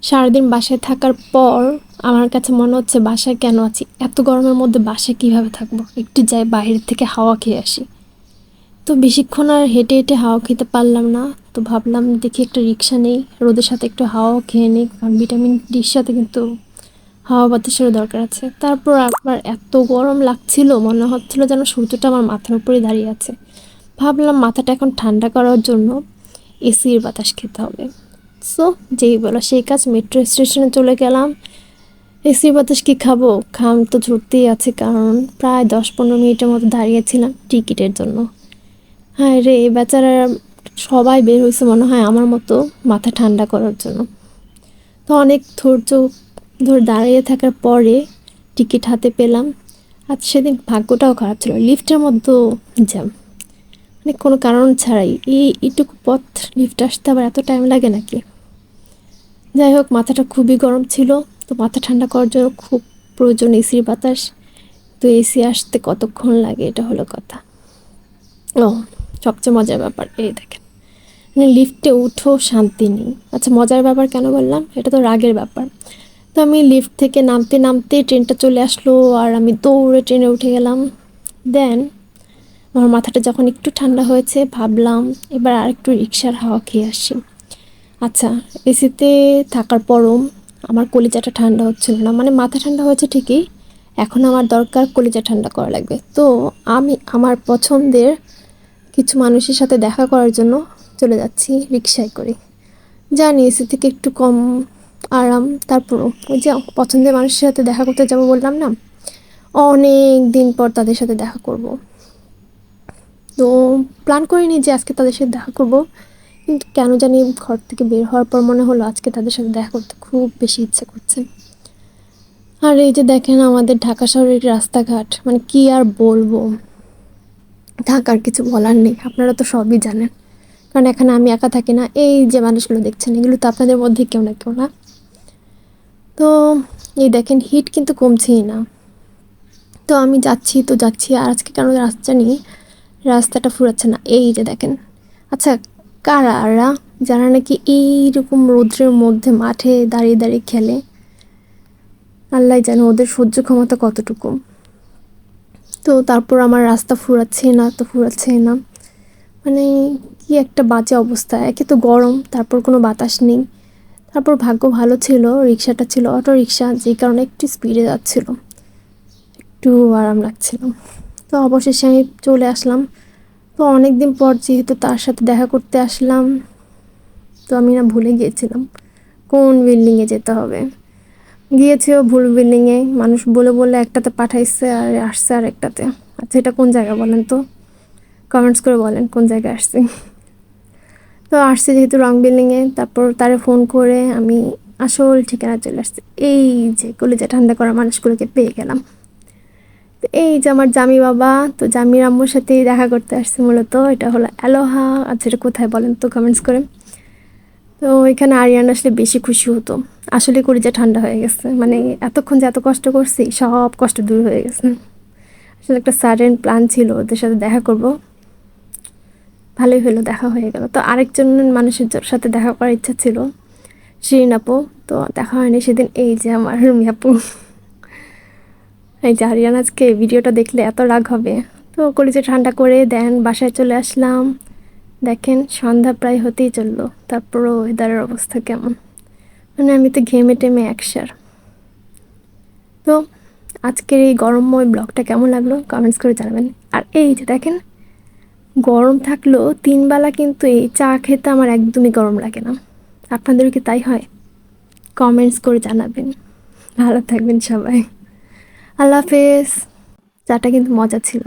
সারাদিন বাসায় থাকার পর আমার কাছে মনে হচ্ছে বাসায় কেন আছি, এত গরমের মধ্যে বাসায় কিভাবে থাকবো, একটু যাই বাইরে থেকে হাওয়া খেয়ে আসি। তো বেশিক্ষণ আর হেঁটে হেঁটে হাওয়া খেতে পারলাম না। তো ভাবলাম দেখি একটা রিক্সা নেই, রোদের সাথে একটু হাওয়া খেয়ে নিই, কারণ ভিটামিন ডির সাথে কিন্তু হাওয়া বাতাসেরও দরকার আছে। তারপর আবার এত গরম লাগছিল, মনে হচ্ছিল যেন সূর্যটা আমার মাথার উপরে দাঁড়িয়ে আছে। ভাবলাম মাথাটা এখন ঠান্ডা করার জন্য এসির বাতাস খেতে হবে। সো যেই বলো সেই কাজ, মেট্রো স্টেশনে চলে গেলাম। এসির বাতাস কি খাবো, ঘাম তো ঝরতেই আছে, কারণ প্রায় 10-15 মিনিটের মতো দাঁড়িয়েছিলাম টিকিটের জন্য। হ্যাঁ রে, বেচারা সবাই বের হয়েছে মনে হয় আমার মতো মাথা ঠান্ডা করার জন্য। তো অনেক ধৈর্য ধরে দাঁড়িয়ে থাকার পরে টিকিট হাতে পেলাম। আর সেদিন ভাগ্যটাও খারাপ ছিল, লিফটের মধ্যেও জ্যাম, মানে কোনো কারণ ছাড়াই। এইটুকু পথ লিফট আসতে আবার এত টাইম লাগে নাকি? যাই হোক, মাথাটা খুবই গরম ছিল। তো মাথা ঠান্ডা করার জন্য খুব প্রয়োজন এসির বাতাস। তো এসি আসতে কতক্ষণ লাগে, এটা হলো কথা। ও, সবচেয়ে মজার ব্যাপার এই দেখেন, মানে লিফটে উঠো শান্তি নেই। আচ্ছা, মজার ব্যাপার কেন বললাম, এটা তো রাগের ব্যাপার। তো আমি লিফট থেকে নামতে নামতে ট্রেনটা চলে আসলো, আর আমি দৌড়ে ট্রেনে উঠে গেলাম। দেন আমার মাথাটা যখন একটু ঠান্ডা হয়েছে, ভাবলাম এবার আর একটু রিক্সার হাওয়া খেয়ে আসি। আচ্ছা, এসিতে থাকার পরও আমার কলিজাটা ঠান্ডা হচ্ছিল না, মানে মাথা ঠান্ডা হয়েছে ঠিকই, এখন আমার দরকার কলিজা ঠান্ডা করা লাগবে। তো আমি আমার পছন্দের কিছু মানুষের সাথে দেখা করার জন্য চলে যাচ্ছি রিক্সায় করে। জানি এসি থেকে একটু কম আরাম, তারপরও ওই যে পছন্দের মানুষের সাথে দেখা করতে যাব বললাম না, অনেক দিন পর তাদের সাথে দেখা করব। তো প্ল্যান করিনি যে আজকে তাদের সাথে দেখা করব, কিন্তু কেন জানি ঘর থেকে বের হওয়ার পর মনে হলো আজকে তাদের সাথে দেখা করতে খুব বেশি ইচ্ছে করছে। আর এই যে দেখেন আমাদের ঢাকা শহরের রাস্তাঘাট, মানে কি আর বলবো, ঢাকার কিছু বলার নেই, আপনারা তো সবই জানেন। কারণ এখানে আমি একা থাকি না, এই যে মানুষগুলো দেখছেন এগুলো তো আপনাদের মধ্যে কেউ না কেউ না। তো এই দেখেন হিট কিন্তু কমছেই না। তো আমি যাচ্ছি তো যাচ্ছি, আর আজকে কেন রাস্তা নিয়ে রাস্তাটা ফুরাচ্ছে না, এই যে দেখেন। আচ্ছা, কারা যারা নাকি এইরকম রৌদ্রের মধ্যে মাঠে দাঁড়িয়ে দাঁড়িয়ে খেলে, আল্লাহ জানে ওদের সহ্য ক্ষমতা কতটুকু। তো তারপর আমার রাস্তা ফুরাচ্ছে না তো ফুরাচ্ছে না, মানে কি একটা বাজে অবস্থা। একে তো গরম, তারপর কোনো বাতাস নেই। তারপর ভাগ্য ভালো ছিল, রিক্সাটা ছিল অটো রিক্সা, যে কারণে একটু স্পিডে যাচ্ছিল, একটু আরাম লাগছিল। তো অবশেষে আমি চলে আসলাম। তো অনেক দিন পর যেহেতু তার সাথে দেখা করতে আসলাম, তো আমি না ভুলে গিয়েছিলাম কোন বিল্ডিংয়ে যেতে হবে। গিয়েছেও ভুল বিল্ডিংয়ে, মানুষ বলে বলে একটাতে পাঠাইছে আর আসছে আর একটাতে। আচ্ছা, এটা কোন জায়গা বলেন তো, কমেন্টস করে বলেন কোন জায়গায় আসছি। তো আসছে যেহেতু রং বিল্ডিংয়ে, তারপর তারে ফোন করে আমি আসল ঠিকানা চলে আসছি। এই যে কলেজে ঠান্ডা করা মানুষগুলোকে পেয়ে গেলাম। তো এই যে আমার জামি বাবা, তো জামির আম্মুর সাথেই দেখা করতে আসছে মূলত। এটা হলো অ্যালোহা। আচ্ছা, এটা কোথায় বলেন তো কমেন্টস করে। তো এখানে আরিয়ান আসলে বেশি খুশি হতো, আসলে কলিজা ঠান্ডা হয়ে গেছে, মানে এতক্ষণ যে এত কষ্ট করছি সব কষ্ট দূর হয়ে গেছে। আসলে একটা সাডেন প্ল্যান ছিল ওদের সাথে দেখা করব, ভালোই হলো দেখা হয়ে গেল। তো আরেকজন মানুষের সাথে দেখা করার ইচ্ছা ছিল, শিরিন আপু, তো দেখা হয়নি সেদিন। এই যে আমার রুমি আপু, এই যে আরিয়ান আজকে ভিডিওটা দেখলে এত রাগ হবে। তো কলিজা ঠান্ডা করে দেন বাসায় চলে আসলাম। দেখেন সন্ধ্যা প্রায় হতেই চললো, তারপরও ওয়েদারের অবস্থা কেমন, মানে আমি তো ঘেমে টেমে একসার। তো আজকের এই গরমময় ব্লগটা কেমন লাগলো কমেন্টস করে জানাবেন। আর এই যে দেখেন, গরম থাকলেও 3 বেলা কিন্তু এই চা খেতে আমার একদমই গরম লাগে না। আপনাদের কি তাই হয়? কমেন্টস করে জানাবেন। ভালো থাকবেন সবাই, আল্লাহ হাফেজ। চাটা কিন্তু মজা ছিল।